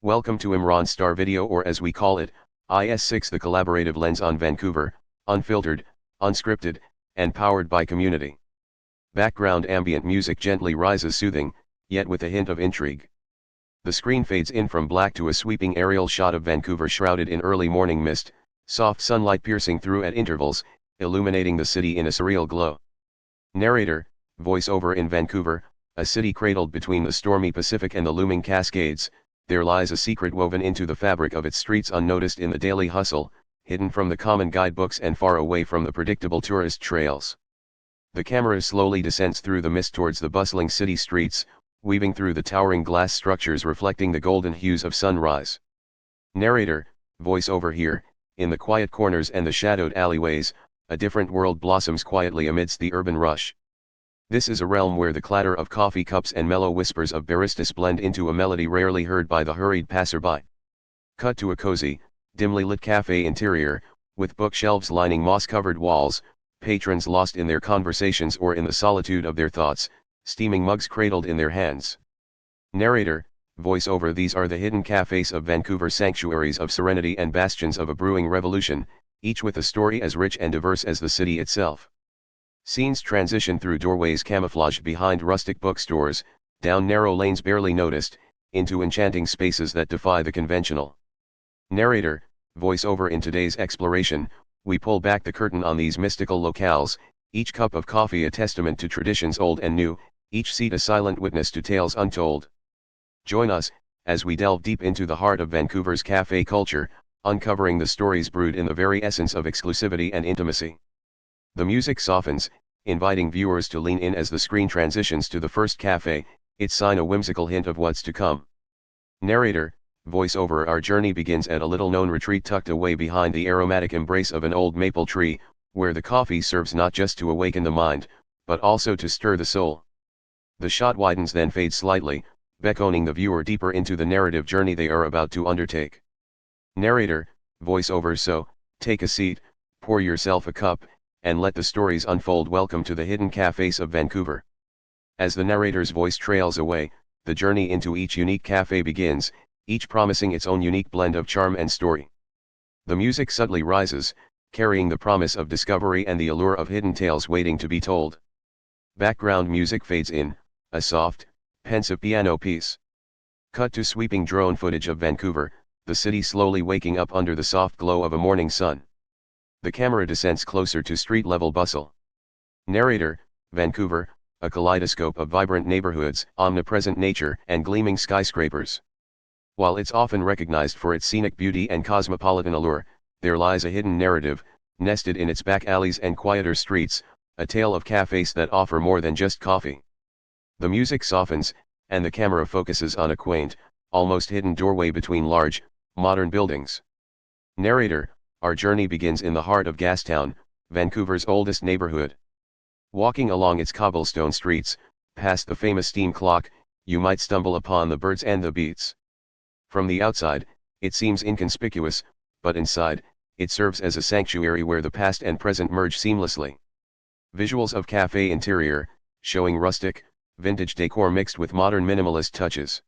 Welcome to Imran's Star Video, or as we call it, IS6, the collaborative lens on Vancouver, unfiltered, unscripted, and powered by community. Background ambient music gently rises, soothing, yet with a hint of intrigue. The screen fades in from black to a sweeping aerial shot of Vancouver shrouded in early morning mist, soft sunlight piercing through at intervals, illuminating the city in a surreal glow. Narrator, voiceover: in Vancouver, a city cradled between the stormy Pacific and the looming Cascades, there lies a secret woven into the fabric of its streets, unnoticed in the daily hustle, hidden from the common guidebooks and far away from the predictable tourist trails. The camera slowly descends through the mist towards the bustling city streets, weaving through the towering glass structures reflecting the golden hues of sunrise. Narrator, voiceover: here, in the quiet corners and the shadowed alleyways, a different world blossoms quietly amidst the urban rush. This is a realm where the clatter of coffee cups and mellow whispers of baristas blend into a melody rarely heard by the hurried passerby. Cut to a cozy, dimly lit cafe interior, with bookshelves lining moss-covered walls, patrons lost in their conversations or in the solitude of their thoughts, steaming mugs cradled in their hands. Narrator, voiceover: these are the hidden cafes of Vancouver, sanctuaries of serenity and bastions of a brewing revolution, each with a story as rich and diverse as the city itself. Scenes transition through doorways camouflaged behind rustic bookstores, down narrow lanes barely noticed, into enchanting spaces that defy the conventional. Narrator, voiceover: in today's exploration, we pull back the curtain on these mystical locales, each cup of coffee a testament to traditions old and new, each seat a silent witness to tales untold. Join us, as we delve deep into the heart of Vancouver's cafe culture, uncovering the stories brewed in the very essence of exclusivity and intimacy. The music softens, inviting viewers to lean in as the screen transitions to the first cafe, its sign a whimsical hint of what's to come. Narrator, voiceover: our journey begins at a little-known retreat tucked away behind the aromatic embrace of an old maple tree, where the coffee serves not just to awaken the mind, but also to stir the soul. The shot widens, then fades slightly, beckoning the viewer deeper into the narrative journey they are about to undertake. Narrator, voiceover: so, take a seat, pour yourself a cup, and let the stories unfold. Welcome to the hidden cafes of Vancouver. As the narrator's voice trails away, the journey into each unique cafe begins, each promising its own unique blend of charm and story. The music subtly rises, carrying the promise of discovery and the allure of hidden tales waiting to be told. Background music fades in, a soft, pensive piano piece. Cut to sweeping drone footage of Vancouver, the city slowly waking up under the soft glow of a morning sun. The camera descends closer to street-level bustle. Narrator, Vancouver, a kaleidoscope of vibrant neighborhoods, omnipresent nature, and gleaming skyscrapers. While it's often recognized for its scenic beauty and cosmopolitan allure, there lies a hidden narrative, nested in its back alleys and quieter streets, a tale of cafes that offer more than just coffee. The music softens, and the camera focuses on a quaint, almost hidden doorway between large, modern buildings. Narrator, our journey begins in the heart of Gastown, Vancouver's oldest neighborhood. Walking along its cobblestone streets, past the famous steam clock, you might stumble upon the birds and the beats. From the outside, it seems inconspicuous, but inside, it serves as a sanctuary where the past and present merge seamlessly. Visuals of cafe interior, showing rustic, vintage decor mixed with modern minimalist touches.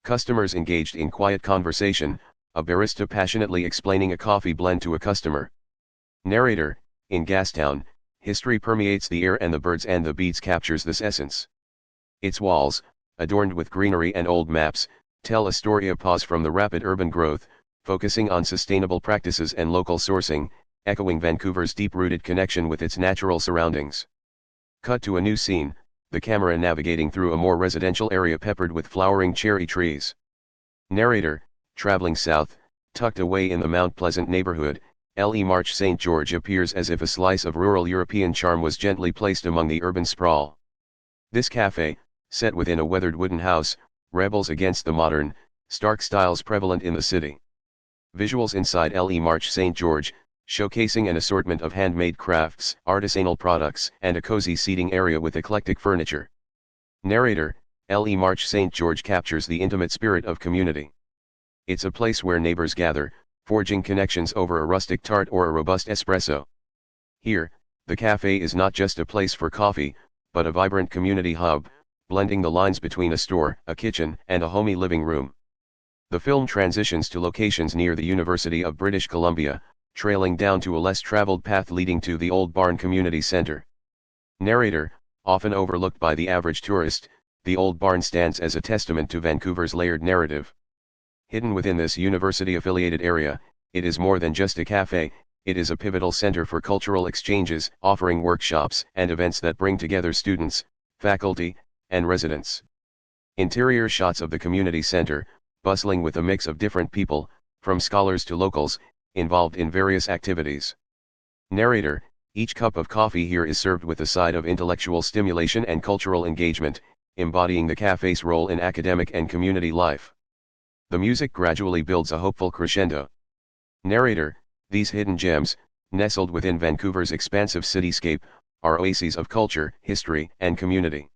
Customers engaged in quiet conversation, a barista passionately explaining a coffee blend to a customer. Narrator, in Gastown, history permeates the air and the birds and the beats captures this essence. Its walls, adorned with greenery and old maps, tell a story of pause from the rapid urban growth, focusing on sustainable practices and local sourcing, echoing Vancouver's deep-rooted connection with its natural surroundings. Cut to a new scene, the camera navigating through a more residential area peppered with flowering cherry trees. Narrator, traveling south, tucked away in the Mount Pleasant neighborhood, Le Marche St. George appears as if a slice of rural European charm was gently placed among the urban sprawl. This cafe, set within a weathered wooden house, rebels against the modern, stark styles prevalent in the city. Visuals inside Le Marche St. George, showcasing an assortment of handmade crafts, artisanal products, and a cozy seating area with eclectic furniture. Narrator, Le Marche St. George captures the intimate spirit of community. It's a place where neighbors gather, forging connections over a rustic tart or a robust espresso. Here, the cafe is not just a place for coffee, but a vibrant community hub, blending the lines between a store, a kitchen, and a homey living room. The film transitions to locations near the University of British Columbia, trailing down to a less traveled path leading to the Old Barn Community Center. Narrator, often overlooked by the average tourist, the Old Barn stands as a testament to Vancouver's layered narrative. Hidden within this university-affiliated area, it is more than just a cafe, it is a pivotal center for cultural exchanges, offering workshops and events that bring together students, faculty, and residents. Interior shots of the community center, bustling with a mix of different people, from scholars to locals, involved in various activities. Narrator, each cup of coffee here is served with a side of intellectual stimulation and cultural engagement, embodying the cafe's role in academic and community life. The music gradually builds a hopeful crescendo. Narrator, these hidden gems, nestled within Vancouver's expansive cityscape, are oases of culture, history, and community.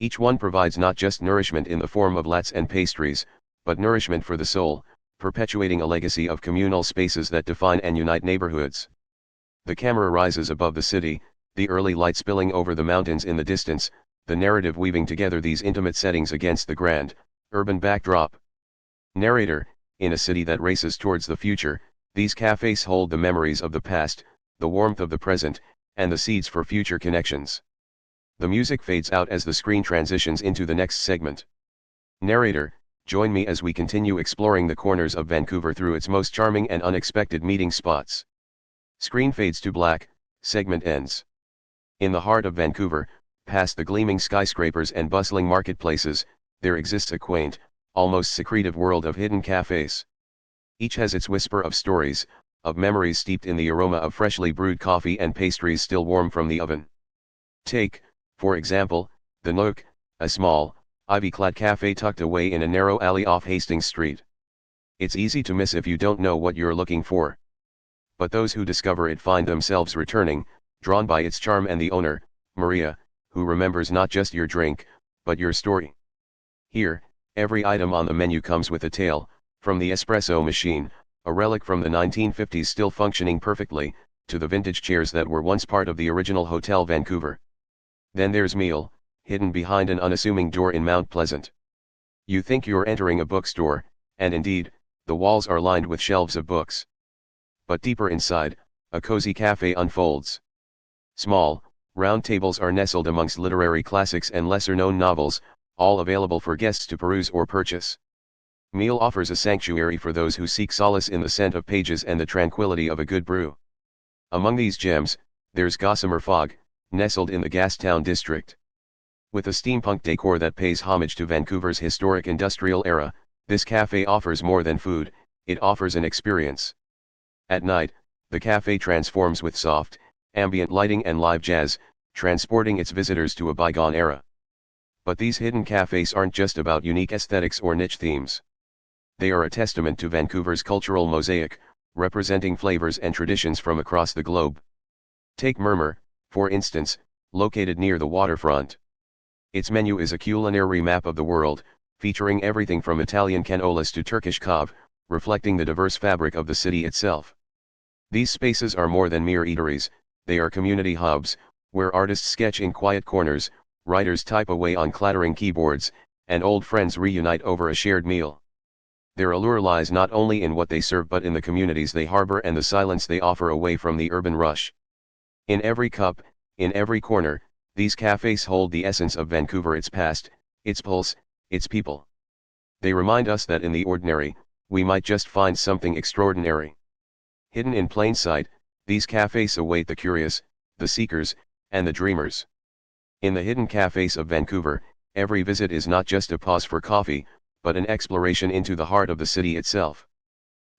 Each one provides not just nourishment in the form of lattes and pastries, but nourishment for the soul, perpetuating a legacy of communal spaces that define and unite neighborhoods. The camera rises above the city, the early light spilling over the mountains in the distance, the narrative weaving together these intimate settings against the grand, urban backdrop. Narrator, in a city that races towards the future, these cafes hold the memories of the past, the warmth of the present, and the seeds for future connections. The music fades out as the screen transitions into the next segment. Narrator, join me as we continue exploring the corners of Vancouver through its most charming and unexpected meeting spots. Screen fades to black, segment ends. In the heart of Vancouver, past the gleaming skyscrapers and bustling marketplaces, there exists a quaint, almost secretive world of hidden cafes. Each has its whisper of stories, of memories steeped in the aroma of freshly brewed coffee and pastries still warm from the oven. Take, for example, the Nook, a small, ivy-clad cafe tucked away in a narrow alley off Hastings Street. It's easy to miss if you don't know what you're looking for. But those who discover it find themselves returning, drawn by its charm and the owner, Maria, who remembers not just your drink, but your story. Here, every item on the menu comes with a tale, from the espresso machine, a relic from the 1950s still functioning perfectly, to the vintage chairs that were once part of the original Hotel Vancouver. Then there's meal, hidden behind an unassuming door in Mount Pleasant. You think you're entering a bookstore, and indeed, the walls are lined with shelves of books. But deeper inside, a cozy cafe unfolds. Small, round tables are nestled amongst literary classics and lesser-known novels, all available for guests to peruse or purchase. Meal offers a sanctuary for those who seek solace in the scent of pages and the tranquility of a good brew. Among these gems, there's Gossamer Fog, nestled in the Gastown district. With a steampunk decor that pays homage to Vancouver's historic industrial era, this cafe offers more than food, it offers an experience. At night, the cafe transforms with soft, ambient lighting and live jazz, transporting its visitors to a bygone era. But these hidden cafes aren't just about unique aesthetics or niche themes. They are a testament to Vancouver's cultural mosaic, representing flavors and traditions from across the globe. Take Murmur, for instance, located near the waterfront. Its menu is a culinary map of the world, featuring everything from Italian canolas to Turkish kebab, reflecting the diverse fabric of the city itself. These spaces are more than mere eateries, they are community hubs, where artists sketch in quiet corners, writers type away on clattering keyboards, and old friends reunite over a shared meal. Their allure lies not only in what they serve but in the communities they harbor and the silence they offer away from the urban rush. In every cup, in every corner, these cafes hold the essence of Vancouver, its past, its pulse, its people. They remind us that in the ordinary, we might just find something extraordinary. Hidden in plain sight, these cafes await the curious, the seekers, and the dreamers. In the hidden cafes of Vancouver, every visit is not just a pause for coffee, but an exploration into the heart of the city itself.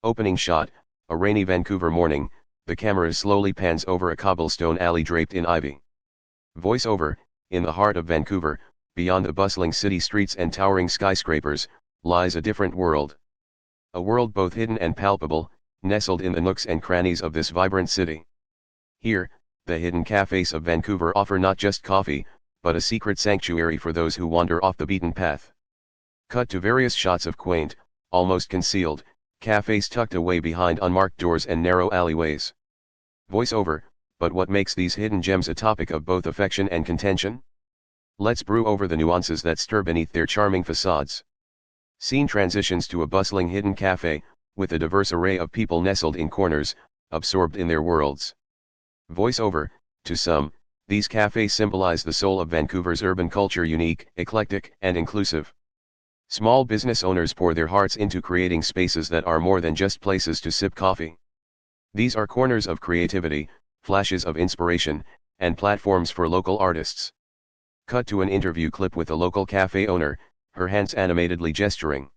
Opening shot, a rainy Vancouver morning, the camera slowly pans over a cobblestone alley draped in ivy. Voiceover, in the heart of Vancouver, beyond the bustling city streets and towering skyscrapers, lies a different world. A world both hidden and palpable, nestled in the nooks and crannies of this vibrant city. Here, the hidden cafes of Vancouver offer not just coffee, but a secret sanctuary for those who wander off the beaten path. Cut to various shots of quaint, almost concealed, cafes tucked away behind unmarked doors and narrow alleyways. Voiceover, but what makes these hidden gems a topic of both affection and contention? Let's brew over the nuances that stir beneath their charming facades. Scene transitions to a bustling hidden cafe, with a diverse array of people nestled in corners, absorbed in their worlds. Voiceover: to some, these cafes symbolize the soul of Vancouver's urban culture, unique, eclectic, and inclusive. Small business owners pour their hearts into creating spaces that are more than just places to sip coffee. These are corners of creativity, flashes of inspiration, and platforms for local artists. Cut to an interview clip with a local cafe owner, her hands animatedly gesturing.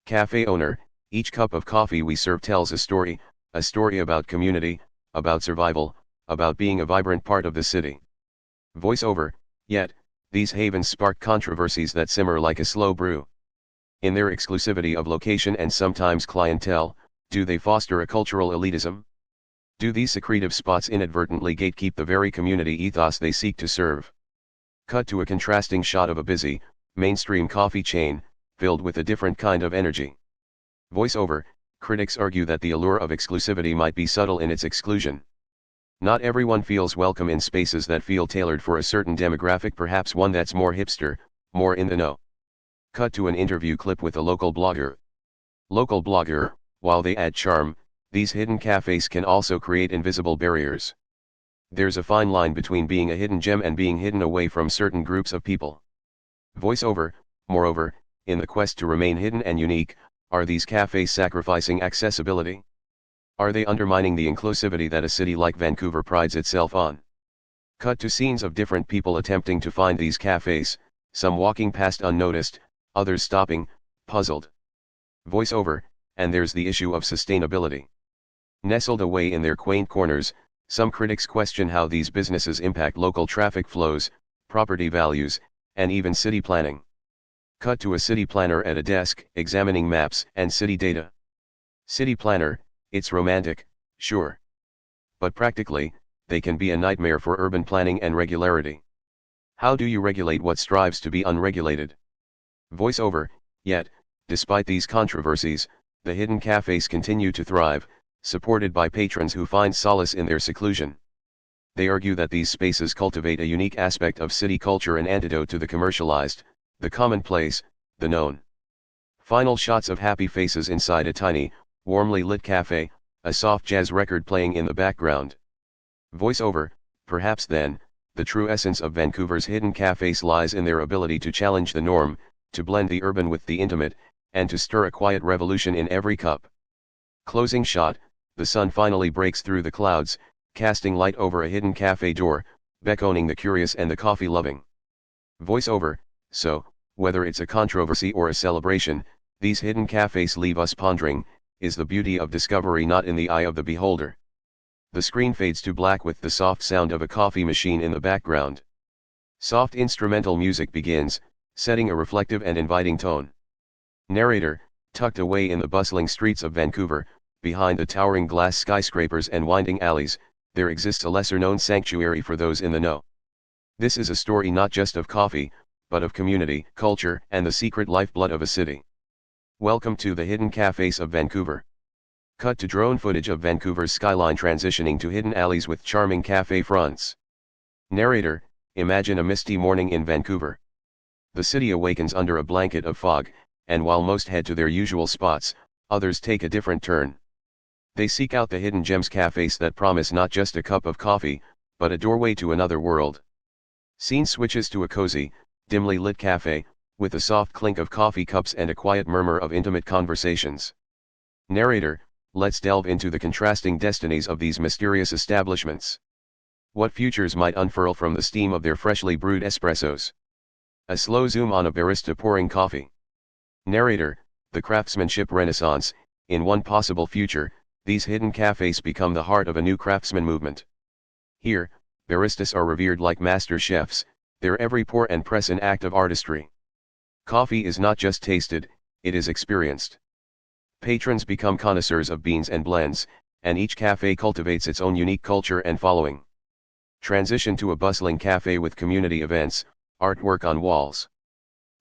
Cafe owner: each cup of coffee we serve tells a story about community, about survival, about being a vibrant part of the city. Voiceover: yet, these havens spark controversies that simmer like a slow brew. In their exclusivity of location and sometimes clientele, do they foster a cultural elitism? Do these secretive spots inadvertently gatekeep the very community ethos they seek to serve? Cut to a contrasting shot of a busy, mainstream coffee chain, filled with a different kind of energy. Voiceover: critics argue that the allure of exclusivity might be subtle in its exclusion. Not everyone feels welcome in spaces that feel tailored for a certain demographic, perhaps one that's more hipster, more in the know. Cut to an interview clip with a local blogger. Local blogger: while they add charm, these hidden cafes can also create invisible barriers. There's a fine line between being a hidden gem and being hidden away from certain groups of people. Voiceover: moreover, in the quest to remain hidden and unique, are these cafes sacrificing accessibility? Are they undermining the inclusivity that a city like Vancouver prides itself on? Cut to scenes of different people attempting to find these cafes, some walking past unnoticed, others stopping, puzzled. Voiceover: and there's the issue of sustainability. Nestled away in their quaint corners, some critics question how these businesses impact local traffic flows, property values, and even city planning. Cut to a city planner at a desk, examining maps and city data. City planner: it's romantic, sure. But practically, they can be a nightmare for urban planning and regularity. How do you regulate what strives to be unregulated? Voiceover: yet, despite these controversies, the hidden cafes continue to thrive, supported by patrons who find solace in their seclusion. They argue that these spaces cultivate a unique aspect of city culture, an antidote to the commercialized, the commonplace, the known. Final shots of happy faces inside a tiny, warmly lit cafe, a soft jazz record playing in the background. Voiceover: perhaps then, the true essence of Vancouver's hidden cafes lies in their ability to challenge the norm, to blend the urban with the intimate, and to stir a quiet revolution in every cup. Closing shot: the sun finally breaks through the clouds, casting light over a hidden cafe door, beckoning the curious and the coffee-loving. Voiceover: so, whether it's a controversy or a celebration, these hidden cafes leave us pondering, is the beauty of discovery not in the eye of the beholder? The screen fades to black with the soft sound of a coffee machine in the background. Soft instrumental music begins, setting a reflective and inviting tone. Narrator: tucked away in the bustling streets of Vancouver, behind the towering glass skyscrapers and winding alleys, there exists a lesser-known sanctuary for those in the know. This is a story not just of coffee, but of community, culture, and the secret lifeblood of a city. Welcome to the hidden cafes of Vancouver. Cut to drone footage of Vancouver's skyline transitioning to hidden alleys with charming cafe fronts. Narrator: imagine a misty morning in Vancouver. The city awakens under a blanket of fog, and while most head to their usual spots, others take a different turn. They seek out the hidden gems, cafes that promise not just a cup of coffee, but a doorway to another world. Scene switches to a cozy, dimly lit cafe, with a soft clink of coffee cups and a quiet murmur of intimate conversations. Narrator: let's delve into the contrasting destinies of these mysterious establishments. What futures might unfurl from the steam of their freshly brewed espressos? A slow zoom on a barista pouring coffee. Narrator: the craftsmanship renaissance. In one possible future, these hidden cafes become the heart of a new craftsman movement. Here, baristas are revered like master chefs, their every pour and press an act of artistry. Coffee is not just tasted, it is experienced. Patrons become connoisseurs of beans and blends, and each cafe cultivates its own unique culture and following. Transition to a bustling cafe with community events, artwork on walls.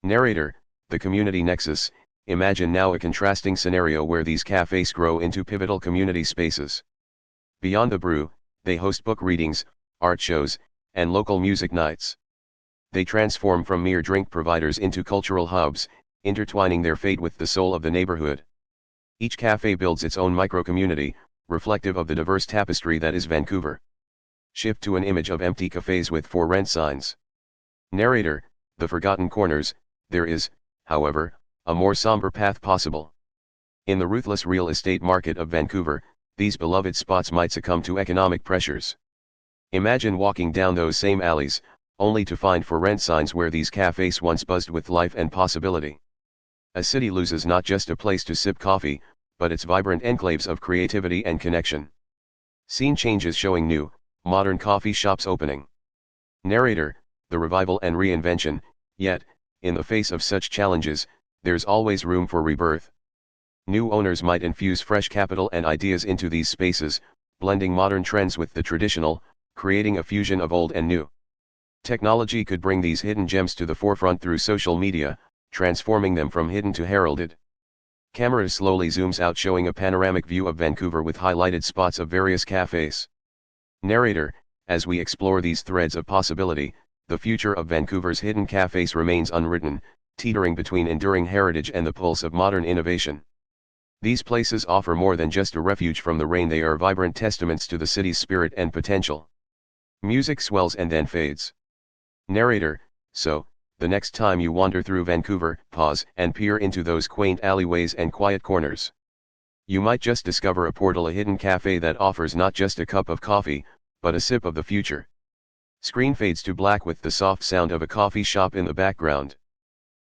Narrator: the community nexus. Imagine now a contrasting scenario where these cafes grow into pivotal community spaces. Beyond the brew, they host book readings, art shows, and local music nights. They transform from mere drink providers into cultural hubs, intertwining their fate with the soul of the neighborhood. Each cafe builds its own micro-community, reflective of the diverse tapestry that is Vancouver. Shift to an image of empty cafes with for rent signs. Narrator, the forgotten corners. There is, however, a more somber path possible. In the ruthless real estate market of Vancouver, these beloved spots might succumb to economic pressures. Imagine walking down those same alleys, only to find for rent signs where these cafes once buzzed with life and possibility. A city loses not just a place to sip coffee, but its vibrant enclaves of creativity and connection. Scene changes showing new, modern coffee shops opening. Narrator, the revival and reinvention. Yet, in the face of such challenges, there's always room for rebirth. New owners might infuse fresh capital and ideas into these spaces, blending modern trends with the traditional, creating a fusion of old and new. Technology could bring these hidden gems to the forefront through social media, transforming them from hidden to heralded. Camera slowly zooms out, showing a panoramic view of Vancouver with highlighted spots of various cafes. Narrator, as we explore these threads of possibility, the future of Vancouver's hidden cafes remains unwritten, teetering between enduring heritage and the pulse of modern innovation. These places offer more than just a refuge from the rain, they are vibrant testaments to the city's spirit and potential. Music swells and then fades. Narrator, so, the next time you wander through Vancouver, pause and peer into those quaint alleyways and quiet corners. You might just discover a portal, a hidden cafe that offers not just a cup of coffee, but a sip of the future. Screen fades to black with the soft sound of a coffee shop in the background.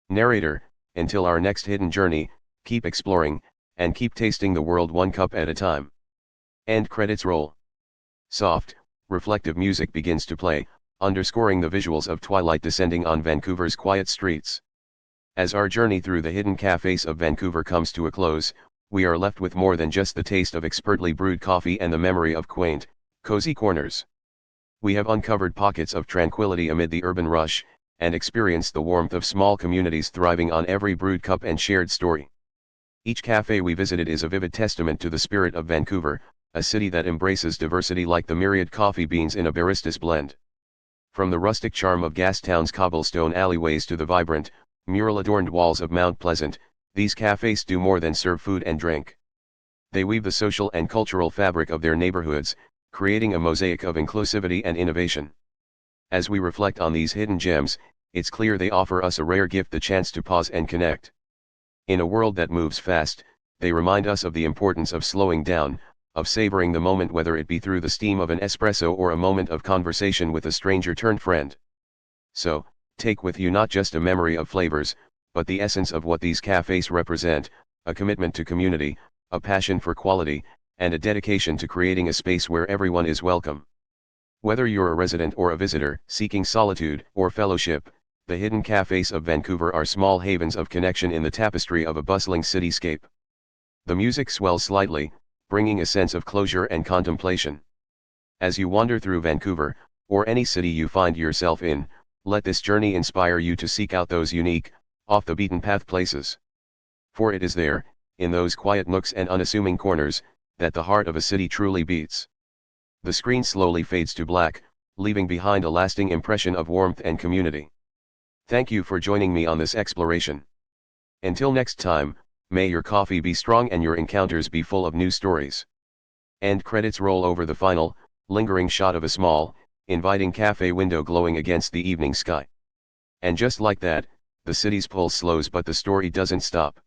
Narrator, until our next hidden journey, keep exploring, and keep tasting the world one cup at a time. End credits roll. Soft, reflective music begins to play, underscoring the visuals of twilight descending on Vancouver's quiet streets. As our journey through the hidden cafes of Vancouver comes to a close, we are left with more than just the taste of expertly brewed coffee and the memory of quaint, cozy corners. We have uncovered pockets of tranquility amid the urban rush, and experienced the warmth of small communities thriving on every brewed cup and shared story. Each cafe we visited is a vivid testament to the spirit of Vancouver, a city that embraces diversity like the myriad coffee beans in a barista's blend. From the rustic charm of Gastown's cobblestone alleyways to the vibrant, mural-adorned walls of Mount Pleasant, these cafes do more than serve food and drink. They weave the social and cultural fabric of their neighborhoods, creating a mosaic of inclusivity and innovation. As we reflect on these hidden gems, it's clear they offer us a rare gift, the chance to pause and connect. In a world that moves fast, they remind us of the importance of slowing down, of savoring the moment, whether it be through the steam of an espresso or a moment of conversation with a stranger turned friend. So, take with you not just a memory of flavors, but the essence of what these cafes represent, a commitment to community, a passion for quality, and a dedication to creating a space where everyone is welcome. Whether you're a resident or a visitor, seeking solitude or fellowship, the hidden cafes of Vancouver are small havens of connection in the tapestry of a bustling cityscape. The music swells slightly, bringing a sense of closure and contemplation. As you wander through Vancouver, or any city you find yourself in, let this journey inspire you to seek out those unique, off-the-beaten-path places. For it is there, in those quiet nooks and unassuming corners, that the heart of a city truly beats. The screen slowly fades to black, leaving behind a lasting impression of warmth and community. Thank you for joining me on this exploration. Until next time, may your coffee be strong and your encounters be full of new stories. End credits roll over the final, lingering shot of a small, inviting cafe window glowing against the evening sky. And just like that, the city's pulse slows, but the story doesn't stop.